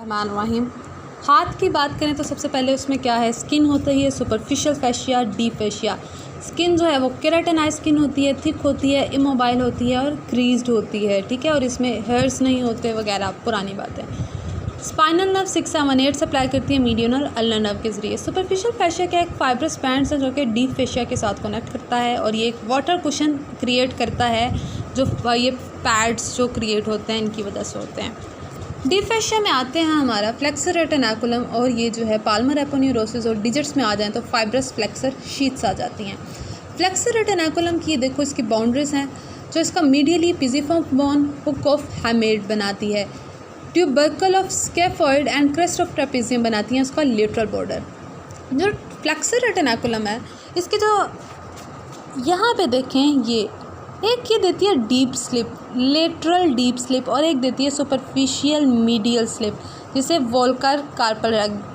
रहमान। हाथ की बात करें तो सबसे पहले उसमें क्या है, स्किन होती है, सुपरफिशियल फैशिया, डीप फैशिया। स्किन जो है वो केराटिनाइज स्किन होती है, थिक होती है, इमोबाइल होती है और क्रीज्ड होती है, ठीक है, और इसमें हेयर्स नहीं होते वगैरह, पुरानी बात है। स्पाइनल नर्व 6, 7, 8 सप्लाई करती है मीडियन और अल्नर नर्व के ज़रिए। सुपरफिशियल फैशिया क्या एक फाइब्रस बैंड है जो कि डीप फैशिया के साथ कनेक्ट करता है और ये एक वाटर कुशन क्रिएट करता है, जो ये पैड्स जो क्रिएट होते हैं इनकी वजह से होते हैं। डीप फैशिया में आते हैं हमारा फ्लेक्सर रेटिनाकुलम और ये जो है पाल्मर एपोन्यूरोसिस, और डिजिट्स में आ जाएँ तो फाइब्रस फ्लेक्सर शीट्स आ जाती हैं। फ्लेक्सर रेटिनाकुलम की देखो इसकी बाउंड्रीज हैं जो इसका मीडियली पिजिफॉर्म बोन हुक ऑफ हैमेड बनाती है, tubercle of scaphoid and crest of trapezium बनाती हैं उसका लेटरल बॉर्डर। जो फ्लेक्सर रेटिनाकुलम है इसके जो यहाँ पे देखें, ये देती है deep sleep, lateral deep sleep, और एक देती है सुपरफिशियल मीडियल स्लिप जिसे वोल्कर कार्पल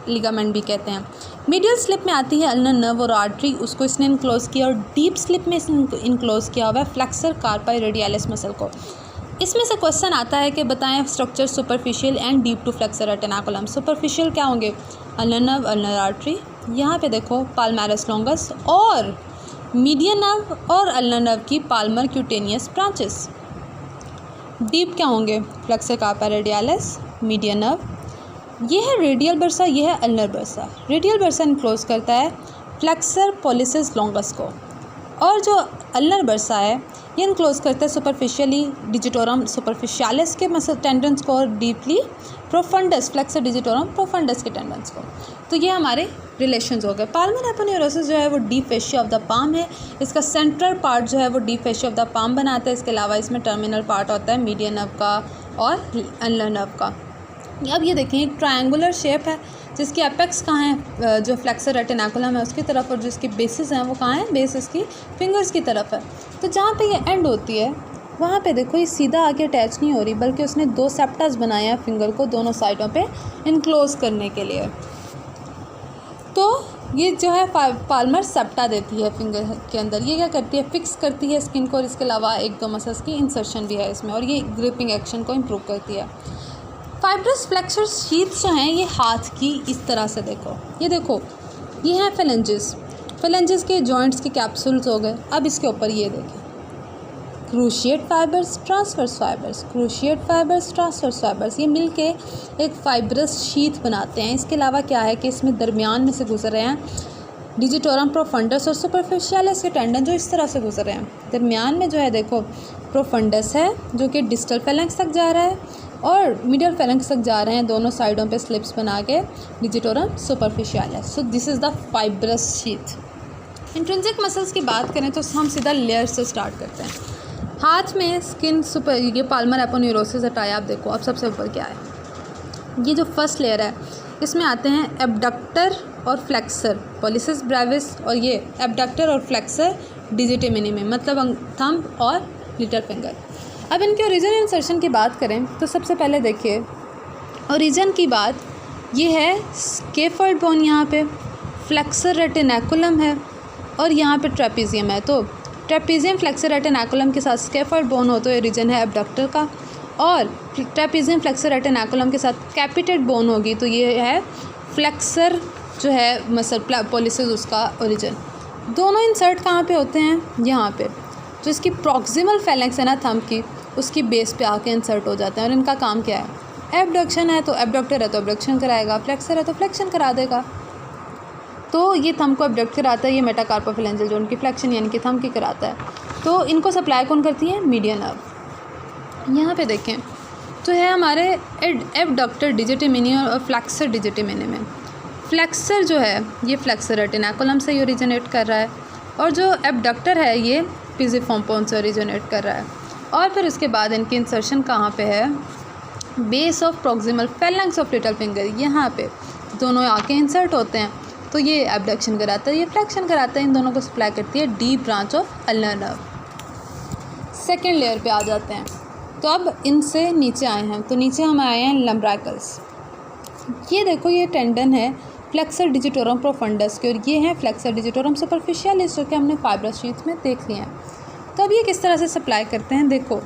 लिगामेंट भी कहते हैं। मीडियल स्लिप में आती है अल्नर नर्व और आर्टरी, उसको इसने इनक्लोज किया, और डीप स्लिप में इसने इनक्लोज किया हुआ है फ्लेक्सर कार्पाई रेडियलिस मसल को। इसमें से क्वेश्चन आता है कि बताएं structure superficial and deep to flexor retinaculum. Superficial क्या होंगे, अल्नर नर्व, अल्नर आर्टरी, यहाँ पे देखो पाल्मेरस लॉन्गस, और मीडियन नर्व और अल्नर नर्व की पाल्मर क्यूटेनियस ब्रांचेस। डीप क्या होंगे, flexor carpi radialis, median nerve, ये है रेडियल बर्सा, ये है ulnar bursa. Radial bursa enclose करता है फ्लेक्सर पॉलिसिस लॉन्गस को, और जो अल्नर बर्सा है ये इनक्लोज करता है सुपरफिशियली डिजिटोरम सुपरफिशियालिस के मसल टेंडन्स को, और deeply profundis flexor digitorum profundis के टेंडन्स को। तो ये हमारे रिलेशंस हो गए। पाल्मर एपोन्यूरोसिस जो है वो deep fascia of the palm है, इसका सेंट्रल पार्ट जो है वो deep fascia of the palm बनाता है। इसके अलावा इसमें टर्मिनल पार्ट होता है मीडियन नर्व का और अल्नर नर्व का। अब ये देखें एक ट्रायंगुलर शेप है जिसकी एपेक्स कहाँ है, जो फ्लेक्सर रेटिनाकुलम है उसकी तरफ, और जिसकी बेसिस हैं वो कहाँ है, बेस इसकी फिंगर्स की तरफ है। तो जहाँ पे ये एंड होती है वहाँ पे देखो ये सीधा आके अटैच नहीं हो रही, बल्कि उसने 2 सेप्टास बनाए हैं फिंगर को दोनों साइडों पे इनक्लोज करने के लिए। तो ये जो है पाल्मर सेप्टा देती है फिंगर के अंदर। ये क्या करती है, फिक्स करती है स्किन को, और इसके अलावा 1-2 मसल्स की इंसर्शन भी है इसमें, और ये ग्रिपिंग एक्शन को इम्प्रूव करती है। फाइब्रस फ्लेक्सर शीट्स जो हैं ये हाथ की इस तरह से देखो, ये हैं फेलेंजेस के जॉइंट्स के कैप्सूल्स हो गए। अब इसके ऊपर ये देखें cruciate fibres, transverse fibres, cruciate fibres, transverse fibres, ये मिलके एक फाइब्रस शीट बनाते हैं। इसके अलावा क्या है कि इसमें दरमियान में से गुजर रहे हैं डिजिटोरम प्रोफंडस और सुपरफिशियालिस के टेंडन जो इस तरह से गुजर रहे हैं। दरमियान में जो है देखो प्रोफंडस है जो कि डिस्टल फेलेंक्स तक जा रहा है, और मिडियल फेलेंक्स तक जा रहे हैं दोनों साइडों पे स्लिप्स बना के digitorum सुपरफिशियालिस। So this is the fibrous sheath. Intrinsic muscles की बात करें तो हम सीधा लेयर से स्टार्ट करते हैं। हाथ में स्किन सुपर, ये पाल्मर एपोन्यूरोसिस हटाया, आप देखो अब सबसे ऊपर क्या है, ये जो फर्स्ट लेयर है इसमें आते हैं एबडक्टर और फ्लेक्सर पॉलिसिस ब्रेविस, और ये एबडक्टर और फ्लेक्सर डिजिट मिनिमम, मतलब थंब और लिटिल फिंगर। अब इनके ओरिजिन इंसर्शन की बात करें तो सबसे पहले देखिए ओरिजिन की बात, ये है स्कैफोल्ड बोन, यहाँ पे फ्लेक्सर रेटिनाकुलम है और यहाँ पे ट्रेपेजियम है। तो ट्रेपेजियम फ्लेक्सर रेटिनाकुलम के साथ स्कैफोल्ड बोन हो तो ओरिजिन है एबडक्टर का, और ट्रेपेजियम फ्लेक्सर रेटिनाकुलम के साथ कैपिटेट बोन होगी तो ये है फ्लेक्सर जो है मसल पॉलिसिस उसका ओरिजिन। दोनों इंसर्ट कहाँ पे होते हैं, यहाँ पे जो इसकी प्रॉक्सिमल फेलेंक्स है ना थंब की, उसकी बेस पे आके इंसर्ट हो जाते हैं। और इनका काम क्या है, एबडक्शन है तो एबडक्टर है तो एबडक्शन कराएगा, फ्लेक्सर है तो फ्लेक्शन करा देगा। तो ये थंब को एबडक्ट कराता है, ये मेटाकार्पोफिलेंजियल जोन की फ्लेक्शन यानी कि थंब की कराता है। तो इनको सप्लाई कौन करती है, मीडियन नर्व। यहाँ पे देखें तो है हमारे एबडक्टर डिजिट मिनिमम और फ्लेक्सर डिजिट मिनिमम। फ्लेक्सर जो है ये फ्लेक्सर रेटिनाकुलम से ओरिजिनेट कर रहा है, और जो एबडक्टर है ये पिजिफॉर्म बोन से ओरिजिनेट कर रहा है। और फिर उसके बाद इनकी इंसर्शन कहाँ पे है, base of proximal phalanx of little finger, यहाँ पे दोनों आके इंसर्ट होते हैं। तो ये एबडक्शन कराता है, ये फ्लेक्शन कराता है, इन दोनों को सप्लाई करती है deep branch of ulnar nerve. Second layer पे आ जाते हैं। तो अब इनसे नीचे आए हैं, तो नीचे हम आए हैं लम्ब्राइकल्स। ये देखो ये टेंडन है फ्लेक्सर डिजिटोरम प्रोफंडस के, और ये है फ्लेक्सर डिजिटोरम सुपरफिशियालिस जो कि हमने फाइब्रस शीथ में देख लिया है। तो अब ये किस तरह से सप्लाई करते हैं, देखो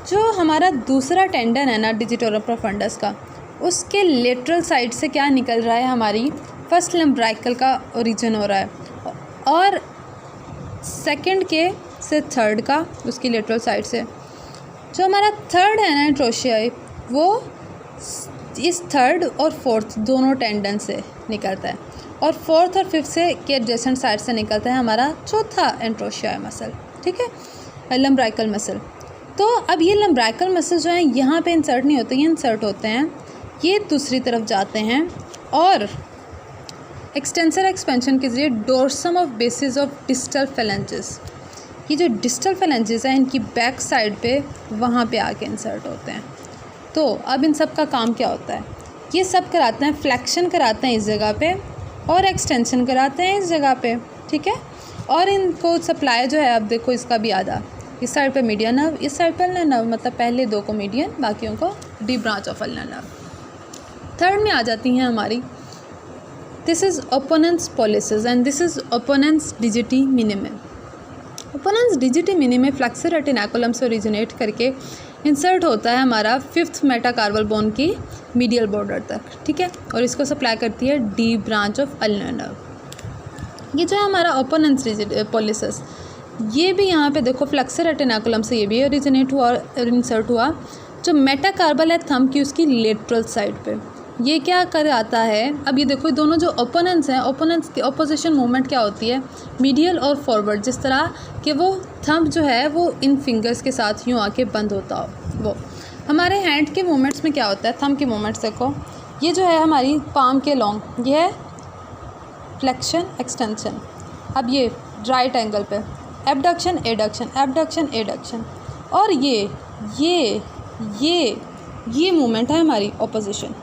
जो हमारा दूसरा टेंडन है ना डिजिटोरम प्रोफंडस का, उसके लेटरल साइड से क्या निकल रहा है, हमारी फर्स्ट लम्ब्राइकल का ओरिजिन हो रहा है, और सेकंड के से थर्ड का उसकी लेटरल साइड से। जो हमारा थर्ड है ना एंट्रोशिया, वो इस थर्ड और फोर्थ दोनों टेंडन से निकलता है, और फोर्थ और फिफ्थ से के एडजेसेंट साइड से निकलता है हमारा चौथा एंट्रोशिया मसल, ठीक है, लम्ब्राइकल मसल। तो अब ये लम्ब्राइकल मसल जो है यहाँ पे इंसर्ट नहीं होते, ये इंसर्ट होते हैं, ये दूसरी तरफ जाते हैं, और एक्सटेंसर एक्सपेंशन के ज़रिए dorsum of basis of distal phalanges, ये जो डिस्टल फेलेंजेस हैं इनकी बैक साइड पे वहाँ पे आके इंसर्ट होते हैं। तो अब इन सब का काम क्या होता है, ये सब कराते हैं, फ्लेक्शन कराते हैं इस जगह पे और एक्सटेंशन कराते हैं इस जगह पे, ठीक है। और इनको सप्लाई जो है, अब देखो इसका भी आधा, इस साइड पे मीडियन नर्व, इस साइड पे अल्नर नर्व, मतलब पहले दो को मीडियन, बाकियों को the branch of ulnar nerve. Third में आ जाती हैं हमारी, this is opponens pollicis and this is opponens digiti minimi. Opponens digiti minimi flexor retinaculum से ओरिजिनेट करके इंसर्ट होता है हमारा फिफ्थ मेटाकार्पल बोन की मीडियल बॉर्डर तक, ठीक है, और इसको सप्लाई करती है the branch of ulnar nerve. ये जो है हमारा ओपोनेंस पॉलिसिस, ये भी यहाँ पे देखो फ्लेक्सर रेटिनाकुलम से ये भी ओरिजिनेट हुआ और इंसर्ट हुआ। जो मेटाकार्पल है थंब की, उसकी लेटरल साइड पे ये क्या कर आता है, अब ये देखो दोनों जो ओपोनेंट्स हैं, ओपोनेंट्स की ऑपोजिशन मूवमेंट क्या होती है, मीडियल और फॉरवर्ड, जिस तरह कि वो थंब जो है वो इन फिंगर्स के साथ यूँ आके बंद होता हो। वो हमारे हैंड के मूवमेंट्स में क्या होता है, थंब के मूवमेंट्स देखो, ये जो है हमारी पाम के लॉन्ग, ये है फ्लेक्शन एक्सटेंशन। अब ये राइट एंगल पे एबडक्शन एडक्शन, एबडक्शन एडक्शन, और ये मूवमेंट है हमारी ऑपोजिशन।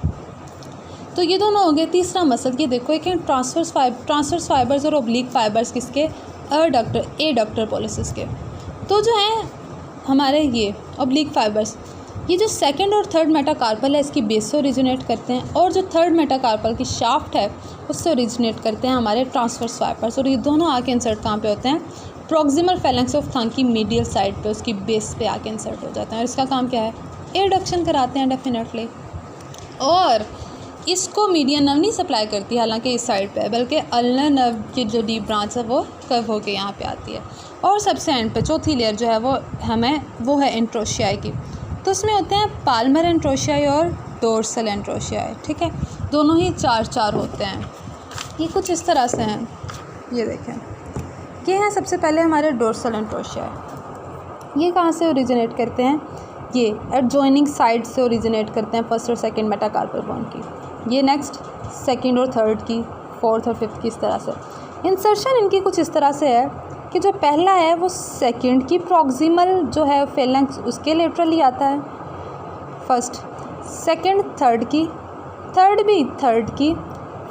तो ये दोनों हो गए। तीसरा मसल, ये देखो एक है ट्रांसवर्स फाइबर्स और ओब्लिक फाइबर्स किसके, एडक्टर पॉलिसिस के। तो जो है हमारे ये ओब्लिक फाइबर्स, ये जो सेकंड और थर्ड मेटाकार्पल है इसकी बेस से ओरिजिनेट करते हैं, और जो थर्ड मेटाकार्पल की शाफ्ट है उससे ओरिजिनेट करते हैं हमारे ट्रांसवर्स फाइबर्स, और ये दोनों आके इंसर्ट कहाँ पे होते हैं, प्रॉक्सिमल फेलेंक्स ऑफ थंब की मीडियल साइड पे, उसकी बेस पे आके इंसर्ट हो जाते हैं। और इसका काम क्या है, एडक्शन कराते हैं डेफिनेटली। और इसको मीडियन नर्व नहीं सप्लाई करती, हालांकि इस साइड पे है, बल्कि अल्नर नर्व की जो डीप ब्रांच है वो कर्व होके यहाँ पे आती है। और सबसे एंड पे चौथी लेयर जो है वो है एंट्रोशियाई की। तो उसमें होते हैं पाल्मर एंट्रोशियाई और डोर्सल एंट्रोशियाई, ठीक है, दोनों ही 4 होते हैं। ये कुछ इस तरह से हैं, ये देखें, ये हैं सबसे पहले हमारे डोर्सल एंट्रोशियाई। ये कहाँ से ओरिजिनेट करते हैं, ये एडजॉइनिंग साइड से ओरिजिनेट करते हैं फर्स्ट और सेकंड मेटाकार्पल बोन की। ये नेक्स्ट सेकंड और थर्ड की, फोर्थ और फिफ्थ की, इस तरह से इंसर्शन इनकी कुछ इस तरह से है कि जो पहला है वो सेकंड की प्रॉक्सिमल जो है फेलेंक्स उसके लेटरली आता है फर्स्ट, सेकंड थर्ड की, थर्ड भी थर्ड की,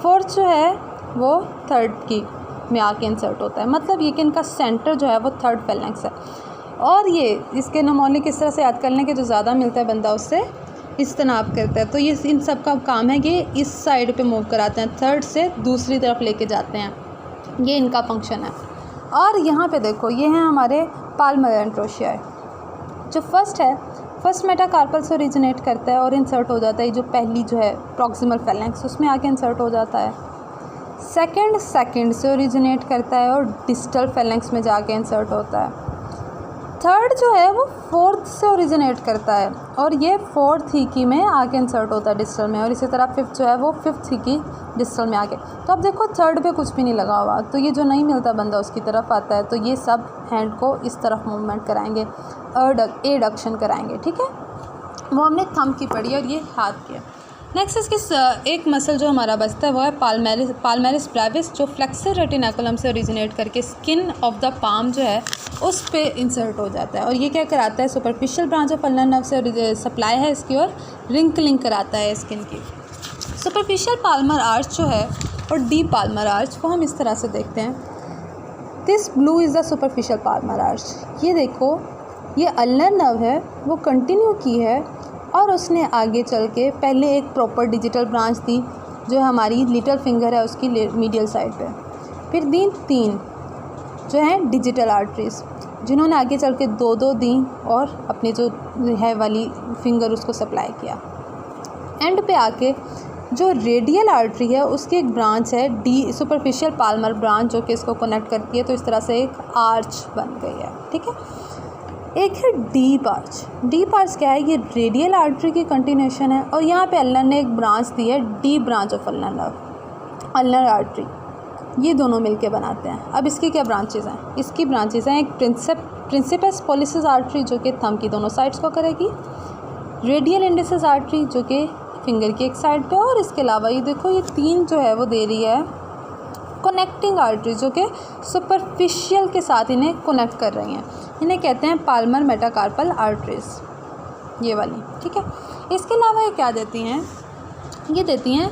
फोर्थ जो है वो थर्ड की में आके इंसर्ट होता है। मतलब ये कि इनका सेंटर जो है वो थर्ड फेलेंक्स है। और ये इसके नमूने किस तरह से याद करने के, जो ज़्यादा मिलता है बंदा उससे इज्तनाब करता है। तो ये इन सब का काम है कि इस साइड पे मूव कराते हैं, थर्ड से दूसरी तरफ लेके जाते हैं, ये इनका फंक्शन है। और यहाँ पे देखो ये हैं हमारे पाल्मर एंट्रोशियाई। जो फर्स्ट है, फर्स्ट मेटाकार्पल से ओरिजिनेट करता है और इंसर्ट हो जाता है, जो पहली जो है प्रॉक्सिमल फेलेंक्स उसमें आके इंसर्ट हो जाता है। सेकंड से ओरिजिनेट करता है और डिस्टल फेलेंक्स में जाके इंसर्ट होता है। थर्ड जो है वो फोर्थ से ओरिजिनेट करता है और ये फोर्थ ही की में आके इंसर्ट होता है डिस्टल में, और इसी तरह फिफ्थ जो है वो फिफ्थ ही की डिस्टल में आके। तो अब देखो थर्ड पे कुछ भी नहीं लगा हुआ, तो ये जो नहीं मिलता बंदा उसकी तरफ आता है, तो ये सब हैंड को इस तरफ मूवमेंट कराएंगे, एडक्शन कराएंगे, ठीक है। वो हमने थंब की पढ़ी और ये हाथ किया। नेक्स्ट इसके एक मसल जो हमारा बचता है वो है पाल्मेरिस ब्रेविस, जो फ्लेक्सर रेटिनाकुलम से ओरिजिनेट करके स्किन ऑफ द पाम जो है उस पे इंसर्ट हो जाता है। और ये क्या कराता है, superficial branch of ulnar nerve से सप्लाई है इसकी, और रिंकलिंग कराता है स्किन की। सुपरफिशियल पाल्मर आर्च जो है और डीप पाल्मर आर्च वो हम इस तरह से देखते हैं। This blue is the superficial Palmer arch. ये देखो ये अल्नर नर्व है वो कंटिन्यू की है, और उसने आगे चल के पहले एक प्रॉपर डिजिटल ब्रांच दी जो हमारी लिटिल फिंगर है उसकी मीडियल साइड पे, फिर दी 3 जो हैं डिजिटल आर्टरीज जिन्होंने आगे चल के 2 दी और अपनी जो है वाली फिंगर उसको सप्लाई किया। एंड पे आके जो रेडियल आर्टरी है उसकी एक ब्रांच है डी सुपरफिशियल पाल्मर ब्रांच, जो कि इसको कनेक्ट करती है। तो इस तरह से एक आर्च बन गई है, ठीक है। एक है डीप आर्च। डीप आर्च क्या है? ये रेडियल आर्टरी की कंटिन्यूशन है और यहाँ पे अल्नर ने एक ब्रांच दी है, deep branch of ulnar nerve, ulnar artery. ये दोनों मिलके बनाते हैं। अब इसकी क्या ब्रांचेज हैं? इसकी ब्रांचेज हैं एक प्रिंसिपस पॉलिसिस आर्टरी जो कि थंब की दोनों साइड्स को करेगी, रेडियल इंडिसिस आर्टरी जो कि फिंगर की एक साइड पे, और इसके अलावा ये देखो ये 3 जो है वो दे रही है कनेक्टिंग आर्टरी जो कि सुपरफिशियल के साथ इन्हें कनेक्ट कर रही हैं। इन्हें कहते हैं पाल्मर मेटाकार्पल आर्टरीज, ये वाली, ठीक है। इसके अलावा ये क्या देती हैं? ये देती हैं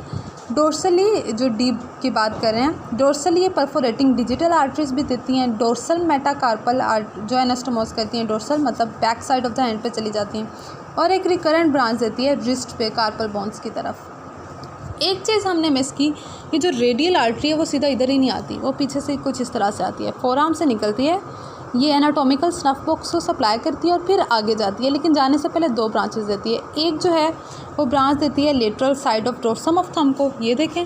डोर्सली, जो डीप की बात कर रहे हैं, डोर्सली ये परफोरेटिंग डिजिटल आर्टरीज भी देती हैं। डोर्सल मेटाकार्पल जो एनास्टोमोस करती हैं, डोर्सल मतलब back side of the hand पे चली जाती हैं। और एक रिकरेंट ब्रांच देती है रिस्ट पे कार्पल बोन्स की तरफ। एक चीज़ हमने मिस की, ये जो रेडियल आर्टरी है वो सीधा इधर ही नहीं आती, वो पीछे से कुछ इस तरह से आती है, फोरआर्म से निकलती है, ये एनाटॉमिकल स्नफ बॉक्स को सप्लाई करती है और फिर आगे जाती है। लेकिन जाने से पहले 2 ब्रांचेस देती है। एक जो है वो ब्रांच देती है lateral side of dorsum of thumb को, ये देखें,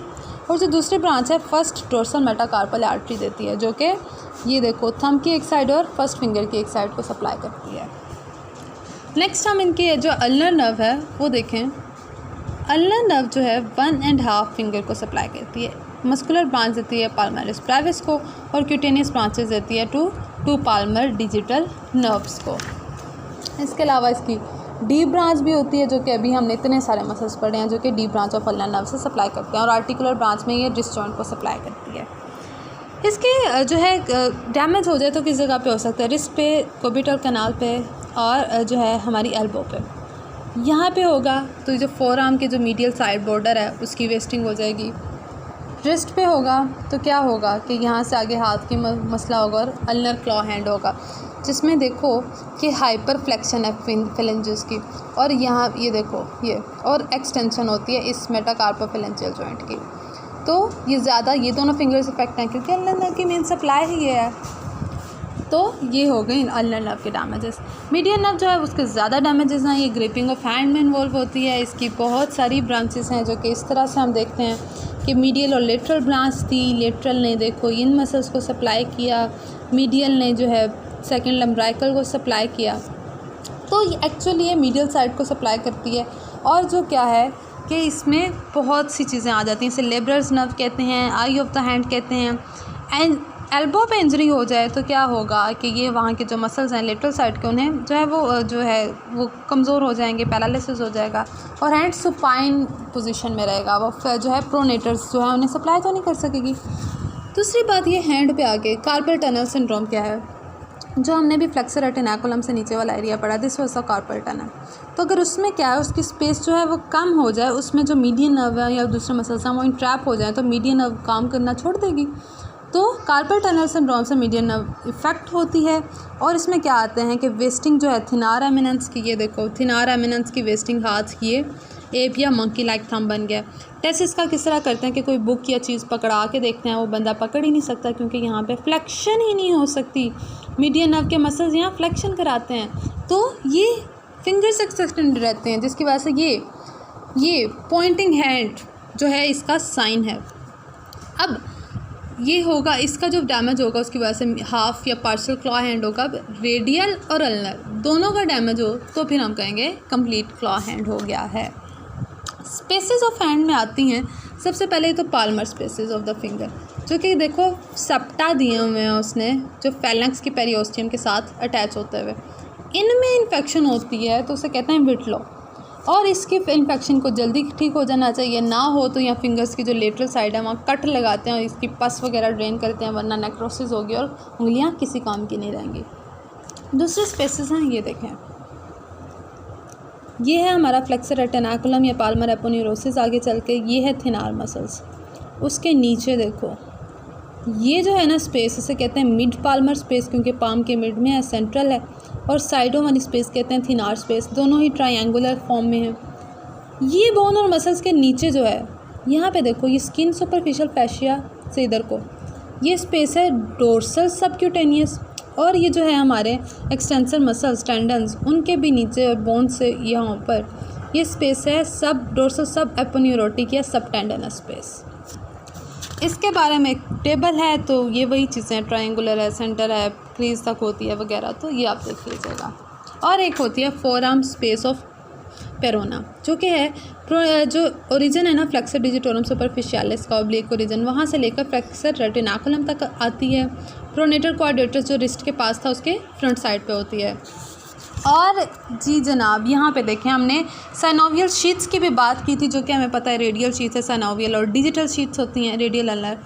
और जो दूसरी ब्रांच है फर्स्ट डोर्सल मेटाकार्पल आर्टरी देती है, जो कि ये देखो थंब की एक साइड और फर्स्ट फिंगर की एक साइड को सप्लाई करती है। नेक्स्ट हम इनके जो अल्नर नर्व है वो देखें। अल्नर नर्व जो है 1.5 फिंगर को सप्लाई करती है। मस्कुलर ब्रांच देती है पाल्मरिस ब्रेविस को और क्यूटेनियस ब्रांचेस देती है टू पाल्मर डिजिटल नर्व्स को। इसके अलावा इसकी डीप ब्रांच भी होती है, जो कि अभी हमने इतने सारे मसल्स पढ़े हैं जो कि deep branch of ulnar nerve से सप्लाई करते हैं, और आर्टिकुलर ब्रांच में ये रिस्ट जॉइंट को सप्लाई करती है। इसके जो है डैमेज हो जाए तो किस जगह पे हो सकता है? रिस्ट पे, कोबिटल कनाल पे, और जो है हमारी एल्बो पे। यहाँ पे होगा तो जो फोरआर्म के जो मीडियल साइड बॉर्डर है उसकी वेस्टिंग हो जाएगी। रिस्ट पे होगा तो क्या होगा कि यहाँ से आगे हाथ की मसला होगा और अल्नर क्लॉ हैंड होगा, जिसमें देखो कि हाइपर फ्लेक्शन है फेलेंजेस की, और यहाँ ये देखो ये और एक्सटेंशन होती है इस मेटाकार्पोफेलेंजियल जॉइंट की। तो ये ज़्यादा ये दोनों फिंगर्स इफेक्ट हैं क्योंकि अल्नर नर्व की मेन सप्लाई ही ये है। तो ये हो गई अल्नर नर्व के डैमेजेस। मीडियन नर्व जो है उसके ज़्यादा डैमेजेस हैं। ये ग्रिपिंग ऑफ हैंड में इन्वॉल्व होती है। इसकी बहुत सारी ब्रांचेस हैं जो कि इस तरह से हम देखते हैं कि मीडियल और लेटरल ब्रांच थी। लेटरल ने देखो इन मसल्स को सप्लाई किया, मीडियल ने जो है सेकेंड लम्ब्राइकल को सप्लाई किया। तो एक्चुअली ये मीडियल साइड को सप्लाई करती है। और जो क्या है कि इसमें बहुत सी चीज़ें आ जाती हैं, इसे लेब्रस नर्व कहते हैं, आई ऑफ द हैंड कहते हैं। एंड एल्बो पे इंजरी हो जाए तो क्या होगा कि ये वहाँ के जो मसल्स हैं लेटरल साइड के, उन्हें जो है वो कमज़ोर हो जाएंगे, पैरालिसिस हो जाएगा, और हैंड सुपाइन पोजीशन में रहेगा। वो जो है प्रोनेटर्स जो है उन्हें सप्लाई तो नहीं कर सकेगी। दूसरी बात ये हैंड पे आके कार्पल टनल सिंड्रोम क्या है, जो हमने भी फ्लेक्सर रेटिनाकुलम से नीचे वाला एरिया पढ़ा, this was the carpal tunnel. तो अगर उसमें क्या है उसकी स्पेस जो है वो कम हो जाए, उसमें जो मीडियन नर्व है या दूसरे मसल्स हैं वो इंट्रैप हो जाए तो मीडियन नर्व काम करना छोड़ देगी। तो कार्पल टनल सिंड्रोम से मीडियन नर्व इफेक्ट होती है। और इसमें क्या आते हैं कि वेस्टिंग जो है थिनार एमिनेंस की, ये देखो थिनार एमिनेंस की वेस्टिंग हाथ की एप या मंकी लाइक थंब बन गया। टेस्ट इसका किस तरह करते हैं कि कोई बुक या चीज़ पकड़ा के देखते हैं, वो बंदा पकड़ ही नहीं सकता क्योंकि यहाँ पे फ्लेक्शन ही नहीं हो सकती। मीडियन नर्व के मसल्स यहाँ फ्लेक्शन कराते हैं तो ये फिंगर्स एक्सटेंड रहते हैं, जिसकी वजह से ये पॉइंटिंग हैंड जो है इसका साइन है। अब ये होगा, इसका जो डैमेज होगा उसकी वजह से हाफ या पार्शियल क्लॉ हैंड होगा। रेडियल और अल्नर दोनों का डैमेज हो तो फिर हम कहेंगे कंप्लीट क्लॉ हैंड हो गया है। स्पेसेस ऑफ हैंड में आती हैं सबसे पहले तो Palmer spaces of the finger, जो कि देखो सप्टा दिए हुए हैं उसने, जो फैलेंक्स की पेरियोस्टियम के साथ अटैच होते हुए। इनमें इन्फेक्शन होती है तो उसे कहते हैं विटलो, और इसकी इन्फेक्शन को जल्दी ठीक हो जाना चाहिए। ना हो तो यहाँ फिंगर्स की जो लेटरल साइड है वहाँ कट लगाते हैं और इसकी पस वगैरह ड्रेन करते हैं, वरना नेक्रोसिस होगी और उंगलियाँ किसी काम की नहीं रहेंगी। दूसरे स्पेसेस हैं, ये देखें, ये है हमारा फ्लेक्सर रेटिनाकुलम या पाल्मर एपोन्यूरोसिस। आगे चल के ये है थिनार मसल्स, उसके नीचे देखो ये जो है ना स्पेस, इसे कहते हैं मिड पाल्मर स्पेस क्योंकि पाम के मिड में है, सेंट्रल है, और साइडों वाली स्पेस कहते हैं थिनार स्पेस। दोनों ही ट्रायंगुलर फॉर्म में है। ये बोन और मसल्स के नीचे जो है यहाँ पे देखो ये स्किन सुपरफिशियल फैशिया से इधर को ये स्पेस है डोर्सल सबक्यूटेनियस, और ये जो है हमारे एक्सटेंसर मसल्स टेंडन्स उनके भी नीचे और बोन से यहाँ ऊपर ये स्पेस है सब डोर्सल सब एपोन्यूरोटिक या सब टेंडनस स्पेस। इसके बारे में एक टेबल है, तो ये वही चीज़ें हैं, ट्रायंगुलर है, सेंटर है, क्रीज तक होती है वगैरह, तो ये आप देख लीजिएगा। और एक होती है फोरआर्म स्पेस ऑफ पेरोना, जो कि है जो ओरिजिन है ना फ्लेक्सर डिजिटोरम सुपरफिशियालिस का ऑब्लिक ओरिजिन, वहाँ से लेकर फ्लेक्सर रेटिनाकुलम तक आती है। प्रोनेटर क्वाड्रेटस जो रिस्ट के पास था उसके फ्रंट साइड पे होती है। और जी जनाब, यहाँ पे देखें हमने साइनोवियल शीट्स की भी बात की थी, जो कि हमें पता है रेडियल शीट्स है साइनोवियल, और डिजिटल शीट्स होती हैं रेडियल अल्नर।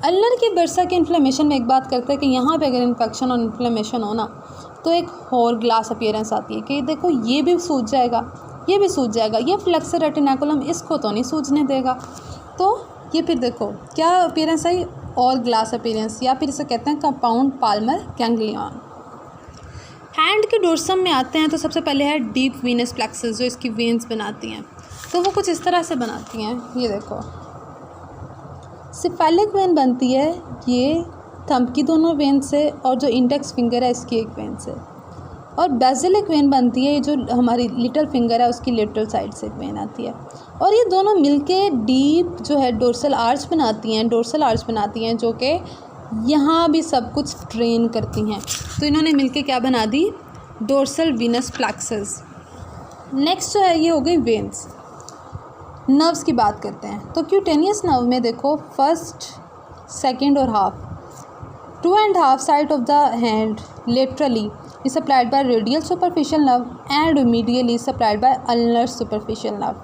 अल्नर की बर्सा के इन्फ्लेमेशन में एक बात करते हैं कि यहाँ पे अगर इन्फेक्शन और इन्फ्लेमेशन हो ना, तो एक होर ग्लास अपीयरेंस आती है कि देखो ये भी सूज जाएगा, ये भी सूज जाएगा, ये फ्लेक्सर रेटिनाकुलम इसको तो नहीं सूजने देगा। तो ये फिर देखो क्या अपीयरेंस आई, और ग्लास अपीयरेंस, या फिर इसे कहते हैं कंपाउंड पाल्मर गैंग्लियन। हैंड के डोर्सम में आते हैं तो सबसे पहले है डीप वीनस प्लेक्सस, जो इसकी वेन्स बनाती हैं, तो वो कुछ इस तरह से बनाती हैं। ये देखो सिफेलिक वेन बनती है ये थंब की दोनों वेन से, और जो इंडेक्स फिंगर है इसकी एक वेन से। और बेसिलिक वेन बनती है जो हमारी लिटिल फिंगर है उसकी लेटरल साइड से एक वेन आती है, और ये दोनों मिलके डीप जो है डोर्सल आर्च बनाती हैं, जो कि यहाँ भी सब कुछ ट्रेन करती हैं। तो इन्होंने मिलके क्या बना दी, डोर्सल वीनस प्लेक्सस। नेक्स्ट जो है ये हो गई वेन्स। नर्व्स की बात करते हैं तो क्यूटेनियस नर्व में देखो फर्स्ट, सेकंड और half, 2.5 side of the hand laterally is supplied by radial superficial nerve and medially supplied by ulnar superficial nerve।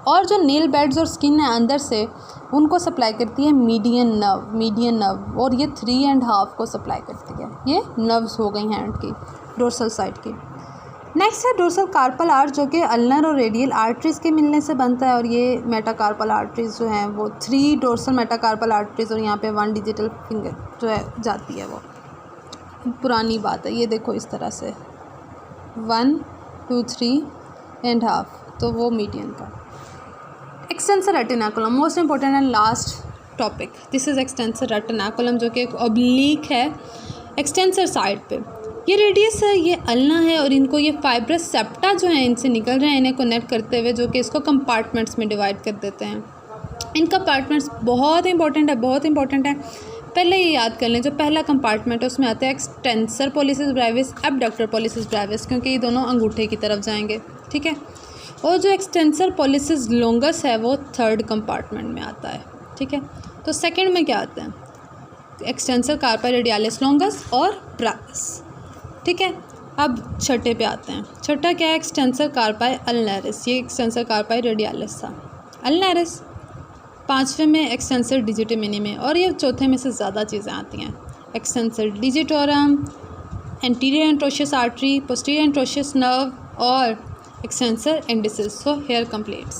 और जो नेल बेड्स और स्किन है अंदर से उनको सप्लाई करती है मीडियन नर्व, और ये 3.5 को सप्लाई करती है। ये नर्व्स हो गई हैंड की डोर्सल साइड की। नेक्स्ट है डोर्सल कार्पल आर्च, जो कि अल्नर और रेडियल आर्टरीज के मिलने से बनता है, और ये मेटाकार्पल आर्टरीज जो हैं वो 3 डोर्सल मेटाकार्पल आर्टरीज, और यहाँ पे 1 डिजिटल फिंगर जो है जाती है। वो पुरानी बात है, ये देखो इस तरह से 1 2 3.5, तो वो मीडियन का। Extensor retinaculum most important and last topic, this is extensor retinaculum, जो कि एक ऑब्लिक है एक्सटेंसर साइड पे। ये रेडियस है, ये अल्ना है, और इनको ये फाइब्रस सेप्टा जो है इनसे निकल रहे हैं, इन्हें कनेक्ट करते हुए, जो कि इसको कंपार्टमेंट्स में डिवाइड कर देते हैं। इन कंपार्टमेंट्स बहुत इंपॉर्टेंट है। पहले ये याद कर लें, जो पहला कंपार्टमेंट है उसमें आता है extensor pollicis Brevis, abductor pollicis Brevis, क्योंकि ये दोनों अंगूठे की तरफ जाएंगे, ठीक है। और जो एक्सटेंसर पॉलिसिस लॉन्गस है वो 3rd कंपार्टमेंट में आता है, ठीक है। तो सेकंड में क्या आता है, एक्सटेंसर कार्पा रेडियालिस लॉन्गस और ब्रेविस, ठीक है। अब छठे पे आते हैं। छठा क्या है, एक्सटेंसर कार्पाई अल्नरिस, ये एक्सटेंसर कार्पाई रेडियालिस था, अल्नरिस। 5वें में एक्सटेंसर डिजिटमिनी में, और ये चौथे में से ज़्यादा चीज़ें आती हैं। Extensor digitorum, anterior interosseous artery, posterior interosseous nerve, और extensor indicis. So here completes.